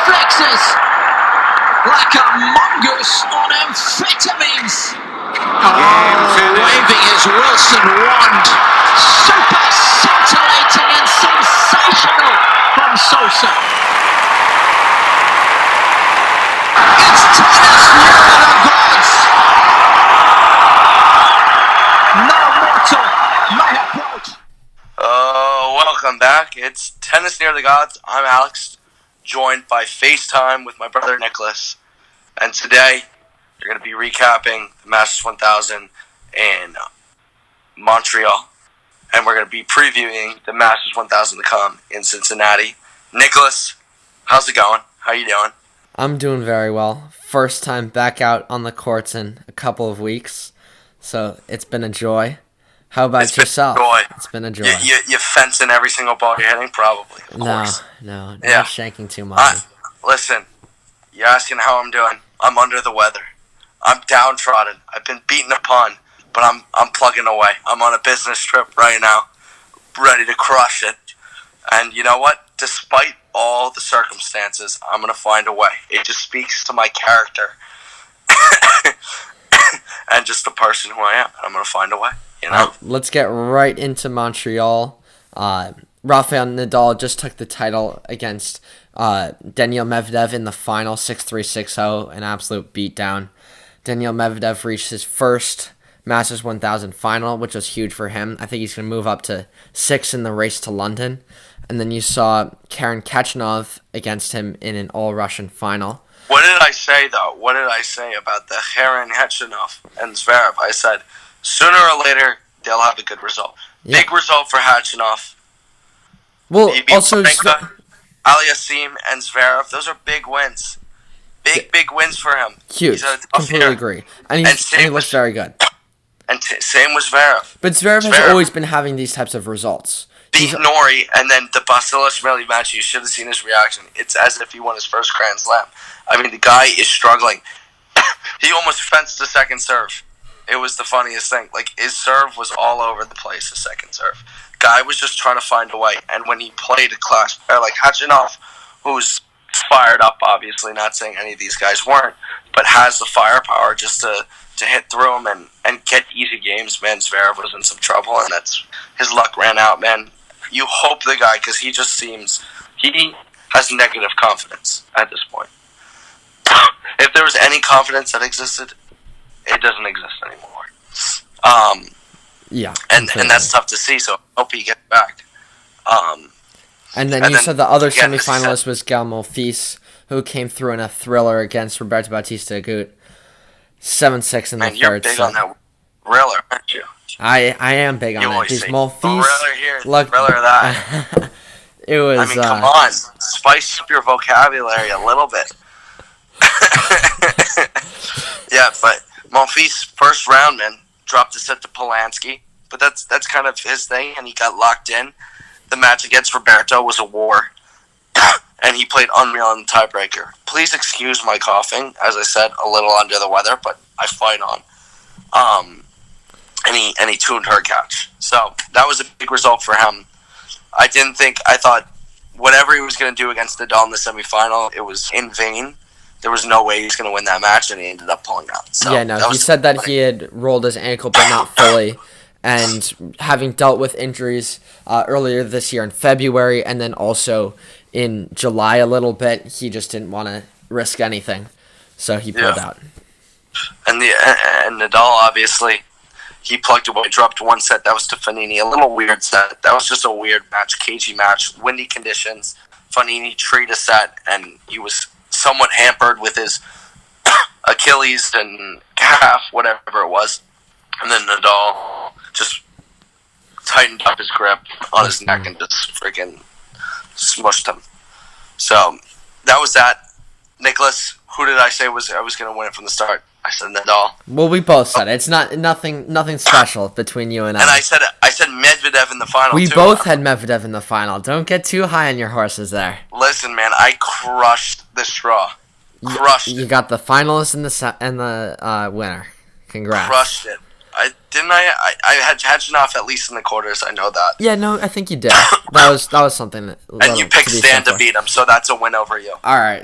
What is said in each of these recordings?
reflexes like a mongoose on amphetamines. Waving his Wilson wand. Super scintillating and sensational from Sosa. It's tennis near the gods. No mortal may approach. Welcome back. It's Tennis Near the Gods. I'm Alex, joined by FaceTime with my brother Nicholas. And today, we're going to be recapping the Masters 1000 in Montreal. And we're going to be previewing the Masters 1000 to come in Cincinnati. Nicholas, how's it going? How you doing? I'm doing very well. First time back out on the courts in a couple of weeks. So it's been a joy. How about yourself? It's been a joy. You fencing every single ball you're hitting? Probably, of course. No, not shanking too much. Listen, you're asking how I'm doing. I'm under the weather. I'm downtrodden. I've been beaten upon, but I'm plugging away. I'm on a business trip right now, ready to crush it. And you know what? Despite all the circumstances, I'm going to find a way. It just speaks to my character and just the person who I am. I'm going to find a way. You know? Let's get right into Montreal. Rafael Nadal just took the title against Daniil Medvedev in the final, 6-3, 6-0, an absolute beatdown. Daniil Medvedev reached his first Masters 1000 final, which was huge for him. I think he's going to move up to 6 in the race to London. And then you saw Karen Khachanov against him in an all-Russian final. What did I say, though? What did I say about the Karen Khachanov and Zverev? I said, sooner or later, they'll have a good result. Yeah. Big result for Khachanov. Well, also Aliassime and Zverev, those are big wins. Big wins for him. Huge. Completely agree. And he looks very good. And same with Zverev. But Zverev has always been having these types of results. Beat Nori, and then the Basilashvili match, you should have seen his reaction. It's as if he won his first Grand Slam. I mean, the guy is struggling. He almost fenced the second serve. It was the funniest thing. Like, his serve was all over the place, his second serve. Guy was just trying to find a way. And when he played a class player like Khachanov, who's fired up, obviously, not saying any of these guys weren't, but has the firepower just to hit through him and get easy games, man, Zverev was in some trouble, and that's his luck ran out, man. You hope the guy, because he just seems, he has negative confidence at this point. If there was any confidence that existed, it doesn't exist anymore. Yeah. And that's tough to see, so I hope he gets back. And then you said the other semifinalist was Gael Monfils, who came through in a thriller against Roberto Bautista Agut. 7-6 in the third set. You're big on that thriller, aren't you? I am big on it. These Monfils, thriller here, thriller that. It was. I mean, come on, spice up your vocabulary a little bit. Yeah, but Monfils first round, man, dropped the set to Polanski, but that's kind of his thing, and he got locked in. The match against Roberto was a war, and he played unreal in the tiebreaker. Please excuse my coughing, as I said, a little under the weather, but I fight on. And he tuned her catch. So that was a big result for him. I thought whatever he was going to do against Nadal in the semifinal, it was in vain. There was no way he was going to win that match, and he ended up pulling out. So he said that he had rolled his ankle, but not fully. And having dealt with injuries earlier this year in February, and then also in July a little bit, he just didn't want to risk anything. So he pulled out. And Nadal, obviously, he plugged away, dropped one set. That was to Fognini. A little weird set. That was just a weird match, cagey match, windy conditions. Fognini treated a set, and he was somewhat hampered with his Achilles and calf, whatever it was. And then Nadal just tightened up his grip on his neck and just freaking smushed him. So that was that. Nicholas, who did I say I was going to win it from the start? I said Nadal. Well, we both said it. It's nothing special between you and I. And I said Medvedev in the final. We both had Medvedev in the final. Don't get too high on your horses there. Listen, man, I crushed the straw. You got the finalist and the winner. Congrats. Crushed it. I had Hedgehoff at least in the quarters. I know that. Yeah, no, I think you did. That was something that. And you picked Stan to beat him, so that's a win over you. All right,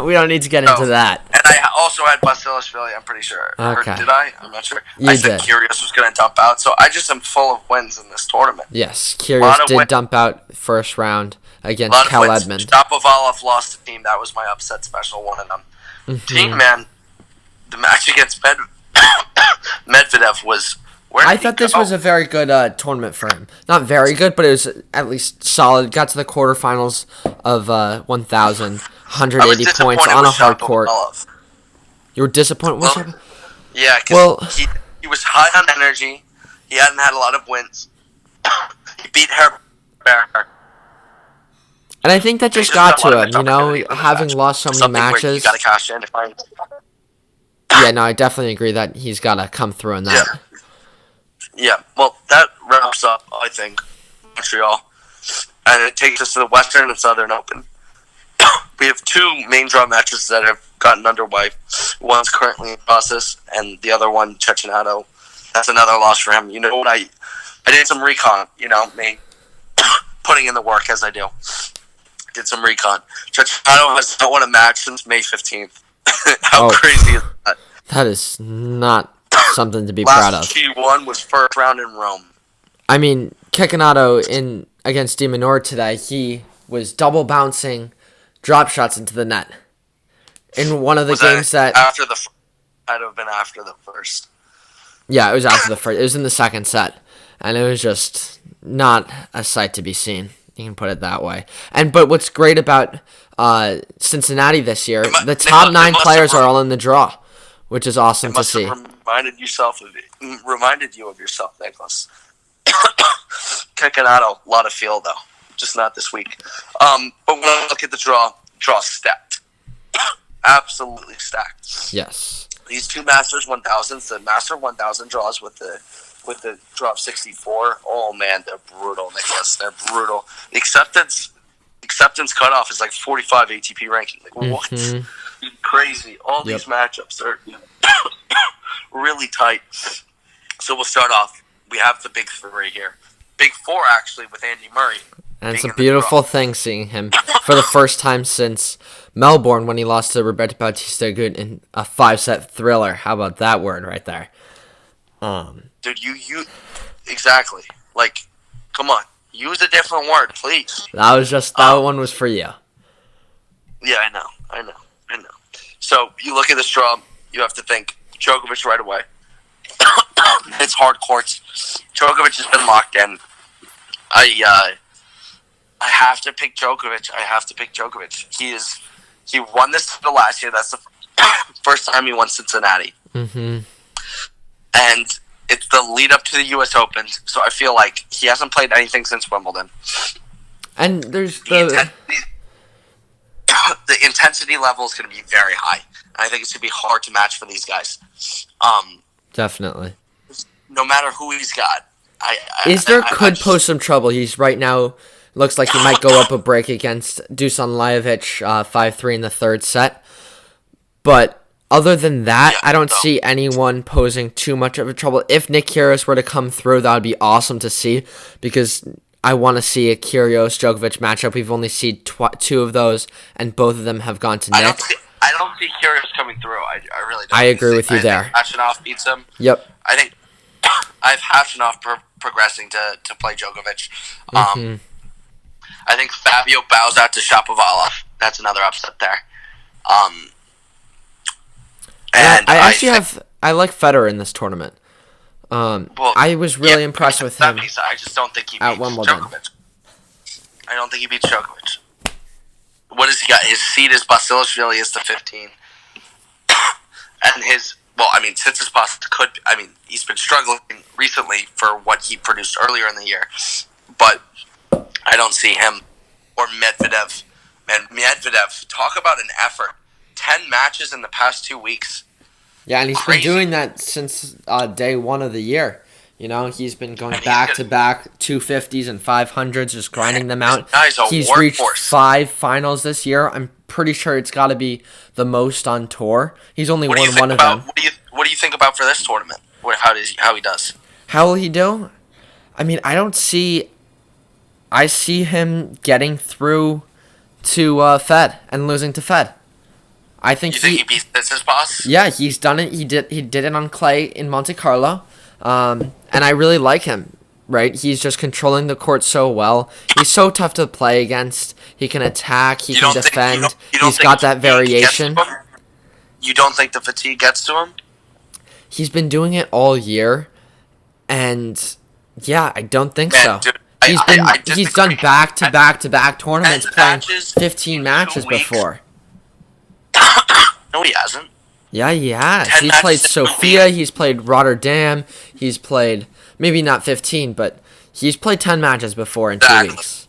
we don't need to get into that. And I also had Basilashvili. I'm pretty sure. Okay. Or did I? I'm not sure. You I said did. Kyrgios was going to dump out, so I just am full of wins in this tournament. Yes, Kyrgios did dump out first round against Cal Edmund. Shapovalov lost the team. That was my upset special, one of them. Team, man, the match against Medvedev was... I thought this was a very good tournament for him. Not very good, but it was at least solid. Got to the quarterfinals of 1,180 points on a hard court. You were disappointed? Well, yeah, because he was high on energy. He hadn't had a lot of wins. He beat Herbert. And I think that just got to him, you know, having lost so many matches. You gotta cash in. Yeah, no, I definitely agree that he's got to come through in that. Yeah, well, that wraps up, I think, Montreal. And it takes us to the Western and Southern Open. We have two main draw matches that have gotten underway. One's currently in process, and the other one, Cecchinato. That's another loss for him. You know what? I did some recon, you know, me putting in the work as I do. Did some recon. Cecchinato has not won a match since May 15th. How crazy is that? That is not something to be proud of. Last he won was first round in Rome. I mean, Cecchinato against De Minaur today, he was double bouncing drop shots into the net. In one of the games that... After the first? I'd have been after the first. Yeah, it was after the first. It was in the second set. And it was just not a sight to be seen. You can put it that way. But what's great about Cincinnati this year, the top 9 players are all in the draw, which is awesome to see. Reminded you of yourself, Nicholas. Cecchinato, a lot of feel though, just not this week. But when I look at the draw stacked, absolutely stacked. Yes. These two Masters 1000s, the Master 1000 draws with the draw of 64. Oh man, they're brutal, Nicholas. They're brutal. The acceptance cutoff is like 45 ATP ranking. Like what? Crazy. All these matchups are really tight. So we'll start off. We have the big three here. Big four, actually, with Andy Murray. And it's a beautiful thing seeing him for the first time since Melbourne when he lost to Roberto Bautista Agut in a 5-set thriller. How about that word right there? Dude, you exactly. Like, come on. Use a different word, please. That one was for you. Yeah, I know. So, you look at this draw, you have to think Djokovic right away. It's hard courts. Djokovic has been locked in. I have to pick Djokovic. He won this title last year. That's the first time he won Cincinnati. And it's the lead up to the U.S. Open, so I feel like he hasn't played anything since Wimbledon. And there's the intensity level is going to be very high. I think it's going to be hard to match for these guys. Definitely. No matter who he's got. Could pose some trouble. He's right now, looks like he might go up a break against Dusan Lajovic 5-3 in the third set. But other than that, I don't see anyone posing too much of a trouble. If Nick Kyrgios were to come through, that would be awesome to see because I want to see a Kyrgios-Djokovic matchup. We've only seen 2 of those, and both of them have gone to Nick. I don't see Kyrgios coming through. I really don't. I agree with you there. I think Khachanov beats him. Yep. I think I have Khachanov progressing to play Djokovic. I think Fabio bows out to Shapovalov. That's another upset there. I like Federer in this tournament. I was really impressed with him. I just don't think he beats Wimbledon. Djokovic. I don't think he beats Djokovic. What has he got? His seed is Basilashvili is the 15. And since his boss he's been struggling recently for what he produced earlier in the year. But I don't see him or Medvedev. Man, Medvedev, talk about an effort. 10 matches in the past 2 weeks. Yeah, and he's been doing that since day 1 of the year. You know, he's been going back-to-back 250s and 500s, just grinding them out. He's reached 5 finals this year. I'm pretty sure it's got to be the most on tour. He's only won one of them. What What do you think about for this tournament? How he does? How will he do? I mean, I see him getting through to Fed and losing to Fed. I think You think he beats Tsitsipas? Yeah, he's done it. He did it on clay in Monte Carlo, and I really like him. Right, he's just controlling the court so well. He's so tough to play against. He can attack. He can defend. He's got that variation. You don't think the fatigue gets to him? He's been doing it all year, and yeah, I don't think so. Dude, he's done back to back tournaments, playing 15 matches 2 weeks. before. No, he hasn't. Yeah, he has. 10 He's matches played in 2 Sofia. weeks. He's played Rotterdam. He's played maybe not 15, but he's played 10 matches before in 2 Exactly. weeks.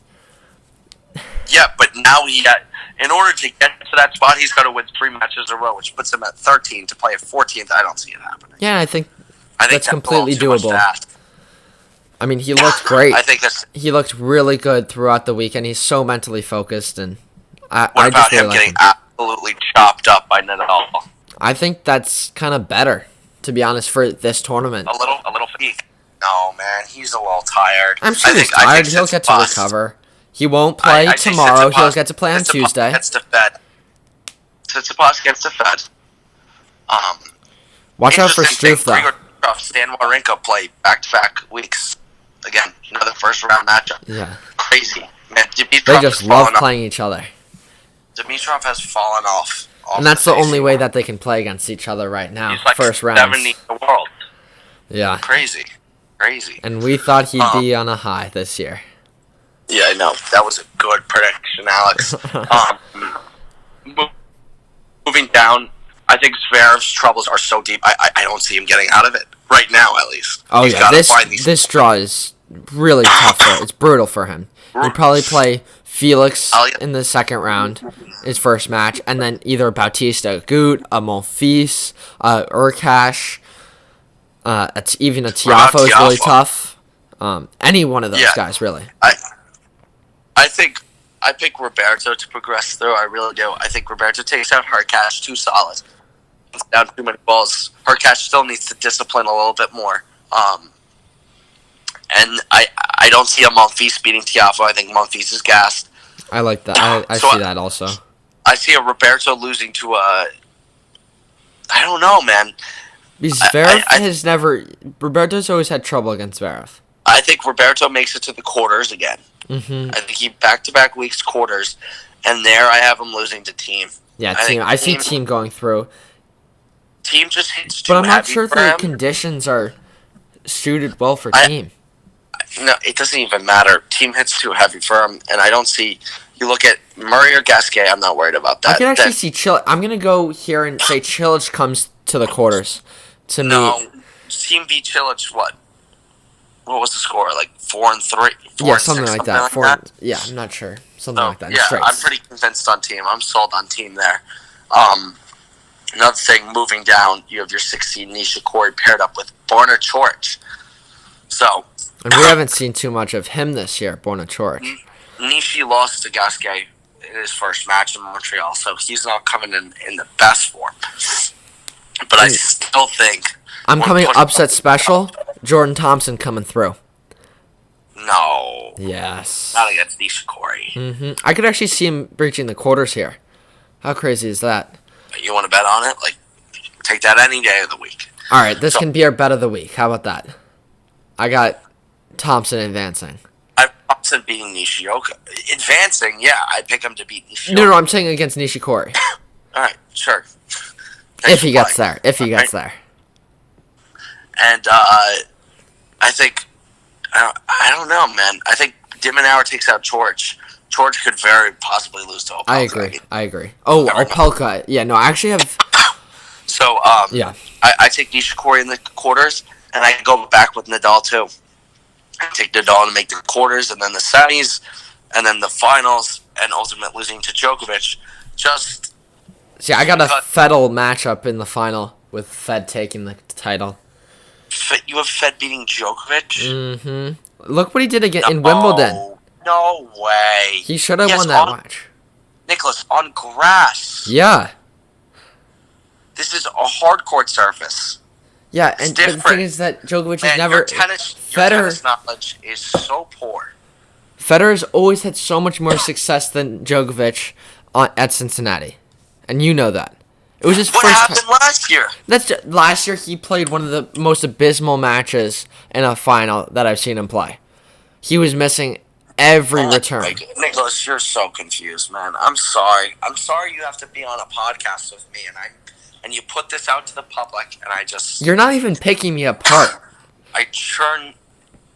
Yeah, but now in order to get to that spot, he's got to win 3 matches in a row, which puts him at 13 to play at 14th. I don't see it happening. Yeah, I think That's that's completely too much to doable. ask. I mean, he looked great. I think that's. He looked really good throughout the weekend. He's so mentally focused, and What I about just really him like getting him. absolutely chopped up by Nadal? I think that's kind of better, to be honest, for this tournament. A little fatigue. No, man, he's a little tired. I'm sure I he's think- I tired. think He'll get to Tsitsipas- recover. He won't play I think tomorrow. He'll Tsitsipas- get to play on Tsitsipas Tuesday. Gets to Fed. Tsitsipas gets to Fed. Watch out for Interesting Struff, though. thing, Grigor, Stan Wawrinka play back-to-back weeks. Again, another first-round matchup. Yeah. Crazy. Man, Dimitrov They has just fallen love off. playing each other. Dimitrov has fallen off. And that's the face. only way that they can play against each other right now. He's like First 70 rounds. in the world. Yeah. Crazy. And we thought he'd be on a high this year. Yeah, I know. That was a good prediction, Alex. Moving down, I think Zverev's troubles are so deep. I don't see him getting out of it right now, at least. Oh, He's yeah. gotta find these- This draw is really tough for It's brutal for him. He'd probably play Felix in the second round, his first match, and then either Bautista Agut, a Monfils, Urkash, even a Tiafoe is really tough. Any one of those guys, really. I pick Roberto to progress through. I really do. I think Roberto takes out Hurkacz too solid. It's down too many balls. Hurkacz still needs to discipline a little bit more. And I don't see a Monfils beating Tiafoe. I think Monfils is gassed. I like that. I So see that also. I see a Roberto losing to a. I don't know, man. Because Zverev has never. Roberto's always had trouble against Zverev. I think Roberto makes it to the quarters again. Mm-hmm. I think he back-to-back weeks quarters, and there I have him losing to Team. Yeah, I think I see Team going through. Team just hits too But I'm not heavy sure for the him. conditions are suited well for Team. No, it doesn't even matter. Team hits too heavy for him, and I don't see. You look at Murray or Gasquet. I'm not worried about that. I can actually see Chill. I'm gonna go here and say Chilich comes to the quarters. To me, No, Team beat Chilich. What was the score? Like 4-3. yeah, something like that. Yeah, I'm not sure. Something like that. Yeah, Straight. I'm pretty convinced on Team. I'm sold on Team there. Another thing, moving down, you have your 16 Nishikori paired up with Borna Coric. So, And we haven't seen too much of him this year, Borna Coric. Nishi lost to Gasquet in his first match in Montreal, so he's not coming in the best form. But I still think... I'm coming upset special. Jordan Thompson coming through. No. Yes. Not against Nishikori. Mm-hmm. I could actually see him breaching the quarters here. How crazy is that? You want to bet on it? Like, take that any day of the week. All right, this can be our bet of the week. How about that? I got Thompson advancing. I Thompson beating Nishioka. Advancing, yeah. I pick him to beat Nishioka. No, I'm saying against Nishikori. All right, sure. If he gets there. If he gets there. And I think, I don't know, man. I think Dimonauer takes out George. George could very possibly lose to Opelka. I agree. Oh, Opelka. Yeah, no, I actually have... So, yeah. I take Nishikori in the quarters, and I go back with Nadal, too. I take Nadal to make the quarters, and then the semis, and then the finals, and ultimate losing to Djokovic. Just... See, I got a Fedel matchup in the final with Fed taking the title. You have Fed beating Djokovic? Mm-hmm. Look what he did again in Wimbledon. No way. He should have won that match. Nicholas, on grass. Yeah. This is a hard court surface. Yeah, It's and but the different. thing is that Djokovic Man, has never. your tennis knowledge is so poor. Federer's always had so much more success than Djokovic at Cincinnati, and you know that. It was his What first happened time. last year? Last year he played one of the most abysmal matches in a final that I've seen him play. He was missing every return. Nicholas, you're so confused, man. I'm sorry. I'm sorry you have to be on a podcast with me, and you put this out to the public, and I just... You're not even picking me apart.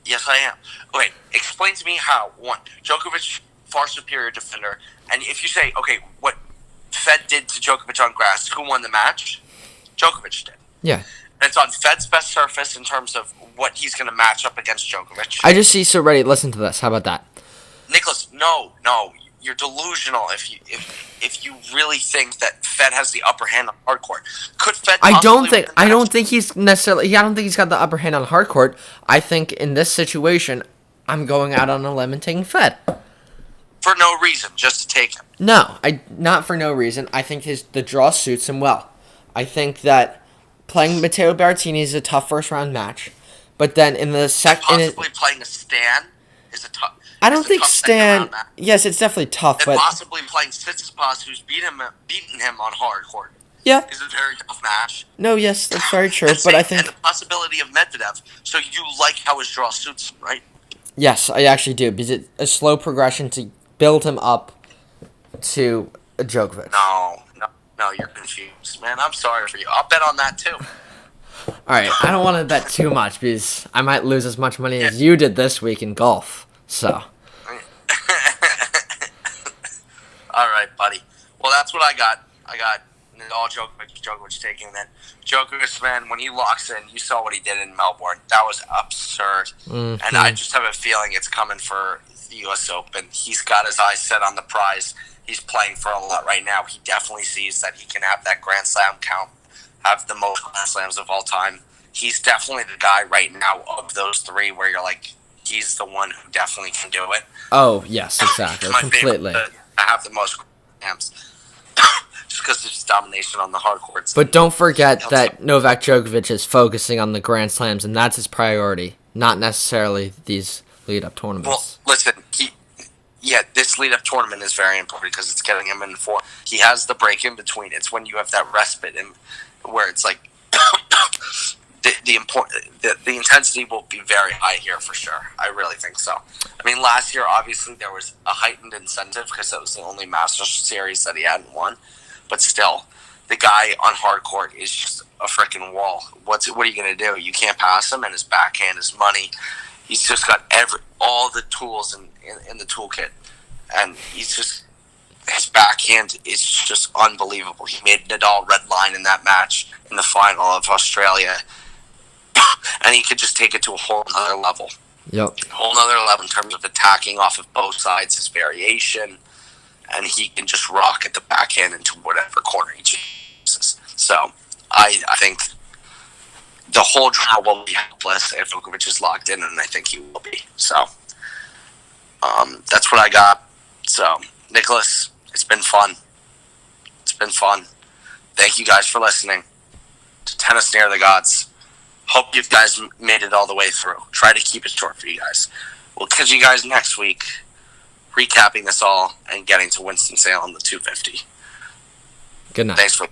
Yes, I am. Wait, explain to me how, one, Djokovic, far superior defender, and if you say, okay, what Fed did to Djokovic on grass, who won the match? Djokovic did. Yeah. And it's on Fed's best surface in terms of what he's going to match up against Djokovic. I just see so ready. Listen to this. How about that? Nicholas, no, you're delusional if you really think that Fed has the upper hand on hard court. Could Fed? I don't think he's necessarily. I don't think he's got the upper hand on hard court. I think in this situation, I'm going out on a limb and taking Fed. For no reason, just to take him. No, not for no reason. I think the draw suits him well. I think that playing Matteo Berrettini is a tough first round match, but then in the second, possibly playing a Stan is a tough. I don't think Stan. Yes, it's definitely tough, and but possibly playing Tsitsipas, who's beaten him on hard court. Yeah, is a very tough match. No, yes, that's very true. But I think and the possibility of Medvedev. So you like how his draw suits him, right? Yes, I actually do, because it's a slow progression to build him up to a Djokovic. No, you're confused, man. I'm sorry for you. I'll bet on that too. All right, I don't want to bet too much because I might lose as much money as you did this week in golf. So. All right, buddy. Well, that's what I got. I got all Djokovic taking that. Djokovic, man, when he locks in, you saw what he did in Melbourne. That was absurd. Mm-hmm. And I just have a feeling it's coming for the U.S. Open. He's got his eyes set on the prize. He's playing for a lot right now. He definitely sees that he can have that Grand Slam count, have the most Grand Slams of all time. He's definitely the guy right now of those three where you're like, he's the one who definitely can do it. Oh, yes, exactly. Completely. I have the most Slams just because of his domination on the hard courts. But don't forget that Novak Djokovic is focusing on the Grand Slams, and that's his priority, not necessarily these lead-up tournaments. Well, listen, this lead-up tournament is very important because it's getting him in form. He has the break in between. It's when you have that respite and where it's like the intensity will be very high here for sure. I really think so. I mean, last year, obviously, there was a heightened incentive because that was the only Masters series that he hadn't won. But still, the guy on hard court is just a freaking wall. What are you going to do? You can't pass him, and his backhand is money. He's just got all the tools in the toolkit. And his backhand is just unbelievable. He made Nadal red line in that match in the final of Australia. And he could just take it to a whole other level. Yep. A whole other level in terms of attacking off of both sides, his variation. And he can just rock at the backhand into whatever corner he chooses. So, I think the whole draw will be helpless if Djokovic is locked in, and I think he will be. So, that's what I got. So, Nicholas, it's been fun. Thank you guys for listening to Tennis Near the Gods. Hope you guys made it all the way through. Try to keep it short for you guys. We'll catch you guys next week, recapping this all and getting to Winston-Salem, the 250. Good night. Thanks for